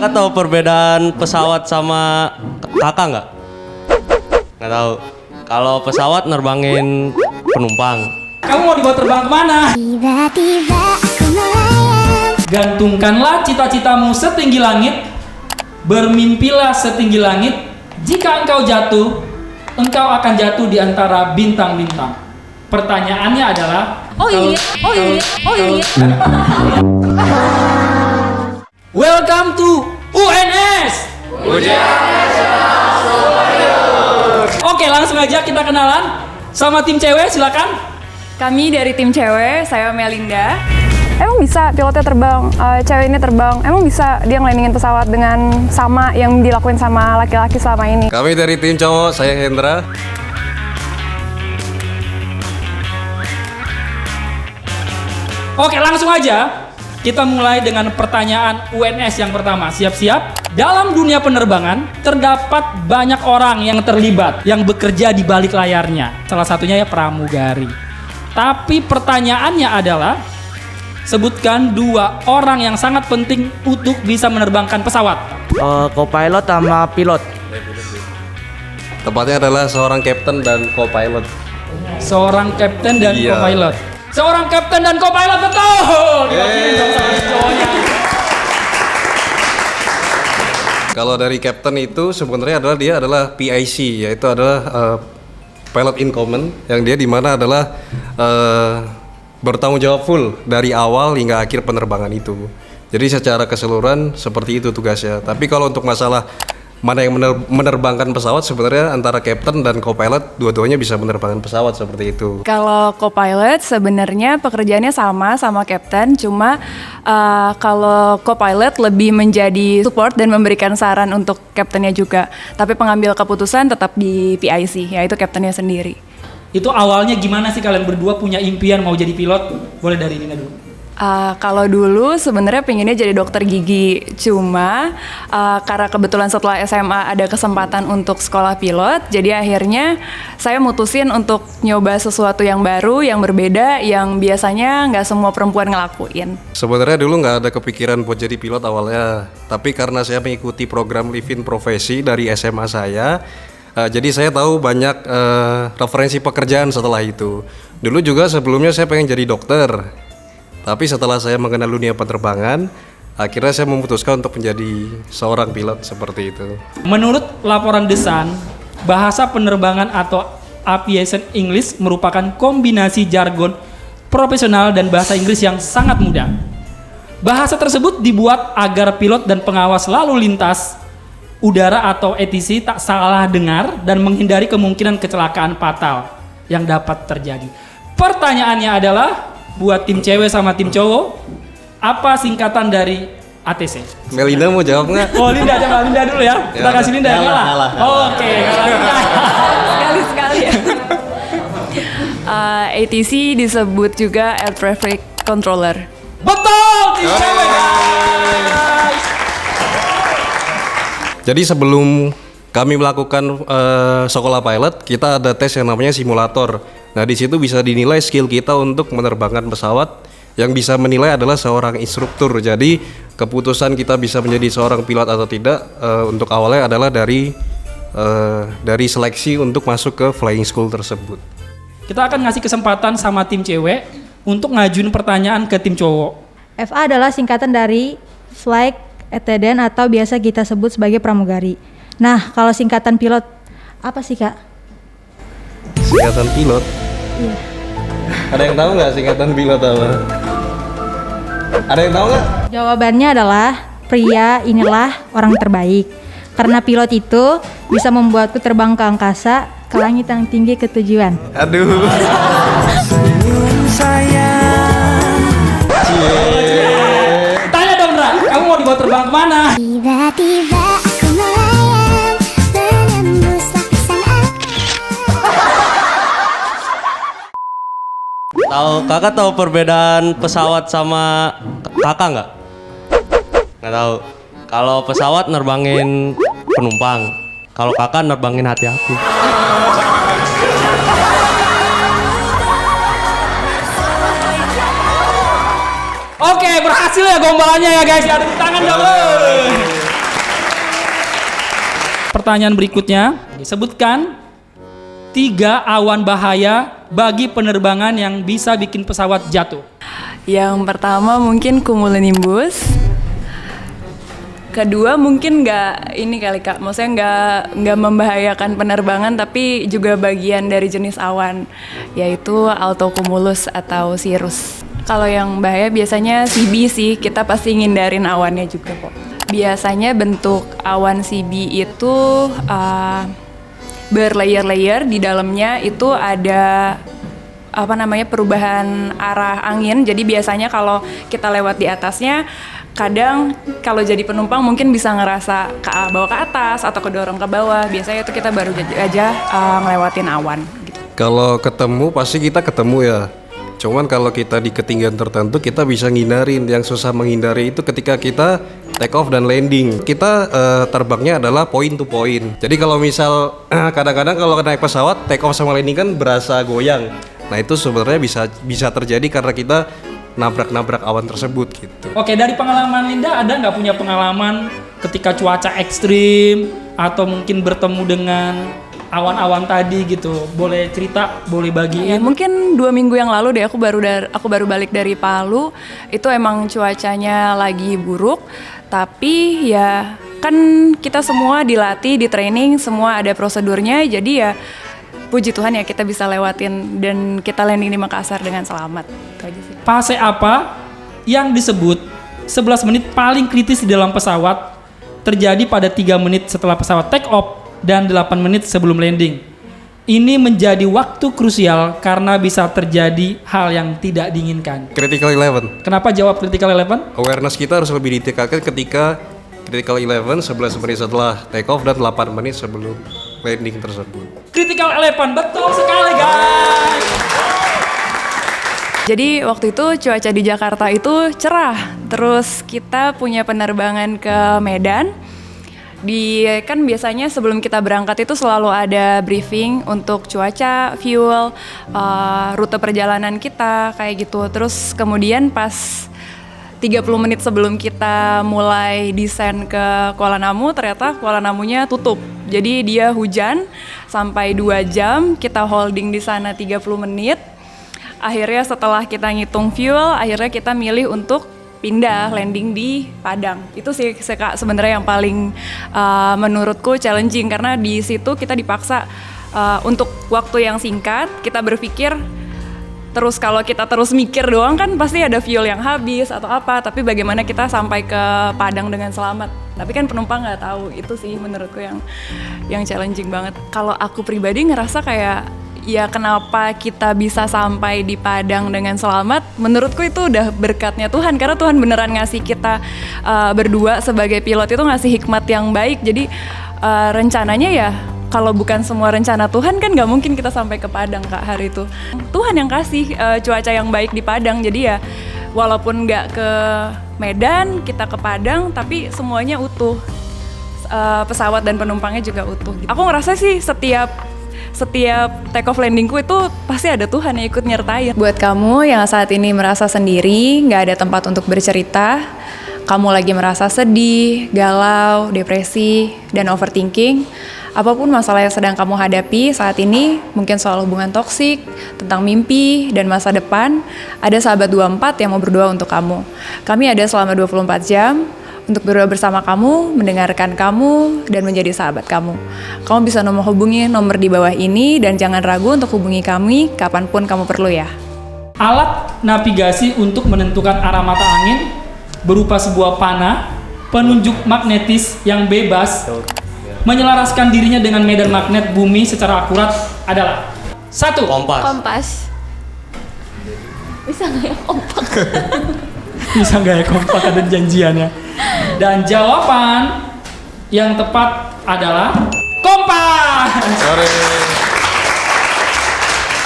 Kakak tahu perbedaan pesawat sama kakak nggak? Nggak tahu. Kalau pesawat nerbangin penumpang. Kamu mau dibawa terbang kemana? Tiba-tiba aku melayang. Gantungkanlah cita-citamu setinggi langit. Bermimpilah setinggi langit. Jika engkau jatuh, engkau akan jatuh di antara bintang-bintang. Pertanyaannya adalah Welcome to UNS. Oke, langsung aja kita kenalan sama tim cewek, silakan. Kami dari tim cewek, saya Melinda. Emang bisa pilotnya terbang, cewek ini terbang, emang bisa dia ngelendingin pesawat dengan sama yang dilakuin sama laki-laki selama ini? Kami dari tim cowok, saya Hendra. Oke, langsung aja. Kita mulai dengan pertanyaan UNS yang pertama. Siap-siap. Dalam dunia penerbangan, terdapat banyak orang yang terlibat, yang bekerja di balik layarnya. Salah satunya ya pramugari. Tapi pertanyaannya adalah, sebutkan 2 orang yang sangat penting untuk bisa menerbangkan pesawat. Co-pilot sama pilot. Tepatnya adalah seorang kapten dan co-pilot. Seorang kapten dan Iya. co-pilot. Seorang kapten dan co-pilot, betul! Diwakilin dong sama cowoknya. Kalau dari kapten itu sebenarnya dia adalah PIC, yaitu adalah pilot in command, yang dia dimana adalah bertanggung jawab full dari awal hingga akhir penerbangan itu. Jadi secara keseluruhan seperti itu tugasnya. Tapi kalau untuk masalah mana yang menerbangkan pesawat, sebenarnya antara kapten dan co-pilot dua-duanya bisa menerbangkan pesawat seperti itu. Kalau co-pilot sebenarnya pekerjaannya sama kapten, cuma kalau co-pilot lebih menjadi support dan memberikan saran untuk kaptennya juga. Tapi pengambil keputusan tetap di PIC, yaitu kaptennya sendiri. Itu awalnya gimana sih kalian berdua punya impian mau jadi pilot? Boleh dari Nina dulu. Kalau dulu sebenarnya pengennya jadi dokter gigi, cuma karena kebetulan setelah SMA ada kesempatan untuk sekolah pilot, jadi akhirnya saya mutusin untuk nyoba sesuatu yang baru, yang berbeda, yang biasanya nggak semua perempuan ngelakuin. Sebenarnya dulu nggak ada kepikiran buat jadi pilot awalnya, tapi karena saya mengikuti program Livin Profesi dari SMA saya, jadi saya tahu banyak referensi pekerjaan setelah itu. Dulu juga sebelumnya saya pengen jadi dokter, tapi setelah saya mengenal dunia penerbangan, akhirnya saya memutuskan untuk menjadi seorang pilot seperti itu. Menurut laporan The Sun, bahasa penerbangan atau aviation English merupakan kombinasi jargon profesional dan bahasa Inggris yang sangat mudah. Bahasa tersebut dibuat agar pilot dan pengawas lalu lintas udara atau ATC tak salah dengar dan menghindari kemungkinan kecelakaan fatal yang dapat terjadi. Pertanyaannya adalah, buat tim cewek sama tim cowok, apa singkatan dari ATC? Melinda mau jawab nggak? Oh, Linda aja, Mbak Linda dulu ya. Kita kasih Linda yang ngalah. Oke, Sekali-sekali ya. ATC disebut juga Air Traffic Controller. betul, tim cewek guys. Jadi sebelum kami melakukan sekolah pilot, kita ada tes yang namanya simulator. Nah, di situ bisa dinilai skill kita untuk menerbangkan pesawat. Yang bisa menilai adalah seorang instruktur. Jadi keputusan kita bisa menjadi seorang pilot atau tidak untuk awalnya adalah dari seleksi untuk masuk ke flying school tersebut. Kita akan ngasih kesempatan sama tim cewek untuk ngajuin pertanyaan ke tim cowok. FA adalah singkatan dari Flight Attendant atau biasa kita sebut sebagai pramugari. Nah, kalau singkatan pilot, apa sih, Kak? Singkatan pilot? Iya. Ada yang tahu nggak singkatan pilot apa? Ada yang tahu nggak? Jawabannya adalah pria inilah orang terbaik. Karena pilot itu bisa membuatku terbang ke angkasa, ke langit yang tinggi ke tujuan. Aduh. Tanya dong, Ra, kamu mau dibawa terbang kemana? Tiba-tiba aku melayang. Menembuslah kesana. Kakak tahu perbedaan pesawat sama kakak nggak? Nggak tahu. Kalau pesawat nerbangin penumpang, kalau kakak nerbangin hati aku. Oke, berhasil ya gombalannya ya guys. Ada di tangan dong. Pertanyaan berikutnya, sebutkan 3 awan bahaya bagi penerbangan yang bisa bikin pesawat jatuh. Yang pertama mungkin cumulonimbus. Kedua mungkin nggak ini kali Kak, maksudnya nggak membahayakan penerbangan tapi juga bagian dari jenis awan, yaitu altocumulus atau cirrus. Kalau yang bahaya biasanya CB sih, kita pasti ngindarin awannya juga kok. Biasanya bentuk awan CB itu berlayer-layer, di dalamnya itu ada perubahan arah angin. Jadi biasanya kalau kita lewat di atasnya, kadang kalau jadi penumpang mungkin bisa ngerasa bawa ke atas atau kedorong ke bawah. Biasanya itu kita baru aja ngelewatin awan gitu. Kalau ketemu pasti kita ketemu ya. Cuman kalau kita di ketinggian tertentu kita bisa ngindarin. Yang susah menghindari itu ketika kita take off dan landing. Kita terbangnya adalah point to point. Jadi kalau misal kadang-kadang kalau naik pesawat take off sama landing kan berasa goyang. Nah itu sebenarnya bisa terjadi karena kita nabrak-nabrak awan tersebut gitu. Oke, dari pengalaman Linda ada nggak punya pengalaman ketika cuaca ekstrim atau mungkin bertemu dengan awan-awan tadi gitu? Boleh cerita, boleh bagiin? Ya, mungkin 2 minggu yang lalu deh aku baru balik dari Palu. Itu emang cuacanya lagi buruk, tapi ya kan kita semua dilatih, di training, semua ada prosedurnya. Jadi ya puji Tuhan ya kita bisa lewatin dan kita landing di Makassar dengan selamat. Itu aja sih. Fase apa yang disebut 11 menit paling kritis di dalam pesawat terjadi pada 3 menit setelah pesawat take off dan 8 menit sebelum landing. Ini menjadi waktu krusial karena bisa terjadi hal yang tidak diinginkan. Critical 11. Kenapa jawab critical 11? Awareness kita harus lebih ditingkatkan ketika critical 11 11 menit setelah take off dan 8 menit sebelum landing tersebut. Critical 11, betul sekali guys. Jadi waktu itu cuaca di Jakarta itu cerah. Terus kita punya penerbangan ke Medan. Kan biasanya sebelum kita berangkat itu selalu ada briefing untuk cuaca, fuel, rute perjalanan kita kayak gitu. Terus kemudian pas 30 menit sebelum kita mulai desain ke Kuala Namu, ternyata Kuala Namunya tutup. Jadi dia hujan sampai 2 jam, kita holding di sana 30 menit. Akhirnya setelah kita ngitung fuel, akhirnya kita milih untuk pindah landing di Padang. Itu sih sebenarnya yang paling menurutku challenging karena di situ kita dipaksa untuk waktu yang singkat, kita berpikir terus kalau kita terus mikir doang kan pasti ada fuel yang habis atau apa, tapi bagaimana kita sampai ke Padang dengan selamat. Tapi kan penumpang nggak tahu, itu sih menurutku yang challenging banget. Kalau aku pribadi ngerasa kayak ya kenapa kita bisa sampai di Padang dengan selamat, menurutku itu udah berkatnya Tuhan, karena Tuhan beneran ngasih kita berdua sebagai pilot itu ngasih hikmat yang baik. Jadi rencananya ya kalau bukan semua rencana Tuhan kan nggak mungkin kita sampai ke Padang Kak hari itu. Tuhan yang kasih cuaca yang baik di Padang, jadi ya walaupun nggak ke Medan, kita ke Padang, tapi semuanya utuh. Pesawat dan penumpangnya juga utuh. Aku ngerasa sih setiap take off landingku itu pasti ada Tuhan yang ikut nyertain. Buat kamu yang saat ini merasa sendiri, nggak ada tempat untuk bercerita, kamu lagi merasa sedih, galau, depresi, dan overthinking, apapun masalah yang sedang kamu hadapi saat ini, mungkin soal hubungan toksik, tentang mimpi, dan masa depan, ada sahabat 24 yang mau berdoa untuk kamu. Kami ada selama 24 jam, untuk berdoa bersama kamu, mendengarkan kamu, dan menjadi sahabat kamu. Kamu bisa hubungi nomor di bawah ini, dan jangan ragu untuk hubungi kami kapanpun kamu perlu ya. Alat navigasi untuk menentukan arah mata angin berupa sebuah panah, penunjuk magnetis yang bebas, menyelaraskan dirinya dengan medan magnet bumi secara akurat adalah 1. Kompas. Bisa nggak ya kompak? Bisa nggak ya kompak, ada janjiannya. Dan jawaban yang tepat adalah kompas.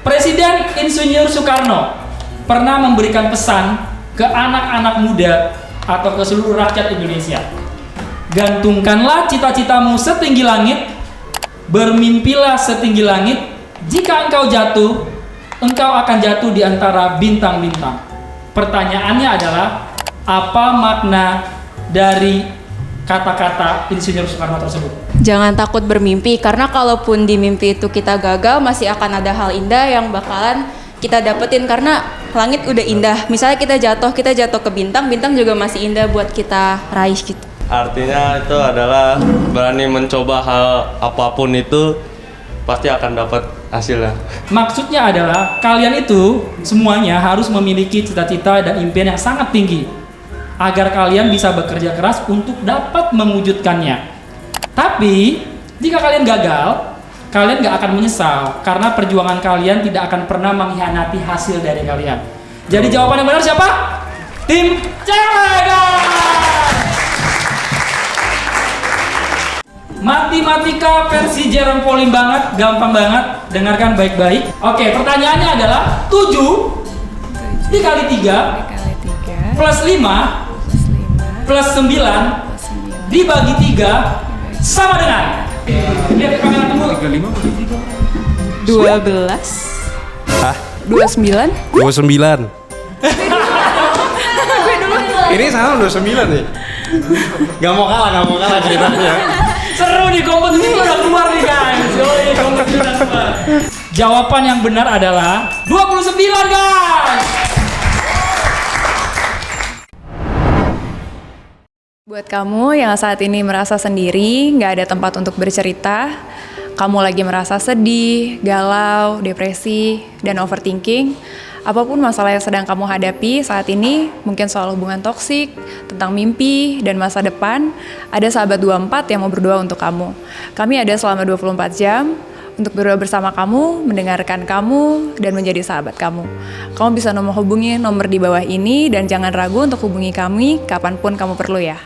Presiden Insinyur Soekarno pernah memberikan pesan ke anak-anak muda atau ke seluruh rakyat Indonesia. Gantungkanlah cita-citamu setinggi langit, bermimpilah setinggi langit. Jika engkau jatuh, engkau akan jatuh di antara bintang-bintang. Pertanyaannya adalah, apa makna dari kata-kata Insinyur Soekarno tersebut? Jangan takut bermimpi, karena kalaupun di mimpi itu kita gagal, masih akan ada hal indah yang bakalan kita dapetin, karena langit udah indah. Misalnya kita jatuh ke bintang, bintang juga masih indah buat kita raih gitu. Artinya itu adalah berani mencoba hal apapun itu pasti akan dapat hasilnya. Maksudnya adalah kalian itu semuanya harus memiliki cita-cita dan impian yang sangat tinggi agar kalian bisa bekerja keras untuk dapat mewujudkannya. Tapi jika kalian gagal, kalian gak akan menyesal karena perjuangan kalian tidak akan pernah mengkhianati hasil dari kalian. Jadi jawaban yang benar siapa? Tim cewek, guys! Matematika versi Jerome Pauline banget, gampang banget, dengarkan baik-baik. Oke, pertanyaannya adalah 7 dikali 3 plus 5 plus 9 dibagi 3 sama dengan, lihat ke kamera tunggu, 12. Hah? 29. 29. Ini sama 29 nih. Gak mau kalah ceritanya. seru nih, kompetisi udah keluar nih guys. Yoi, kompetisi udah keluar. Jawaban yang benar adalah 29 guys. Buat kamu yang saat ini merasa sendiri, nggak ada tempat untuk bercerita, kamu lagi merasa sedih, galau, depresi, dan overthinking, apapun masalah yang sedang kamu hadapi saat ini, mungkin soal hubungan toksik, tentang mimpi, dan masa depan, ada sahabat 24 yang mau berdoa untuk kamu. Kami ada selama 24 jam, untuk berdoa bersama kamu, mendengarkan kamu, dan menjadi sahabat kamu. Kamu bisa hubungi nomor di bawah ini, dan jangan ragu untuk hubungi kami kapanpun kamu perlu ya.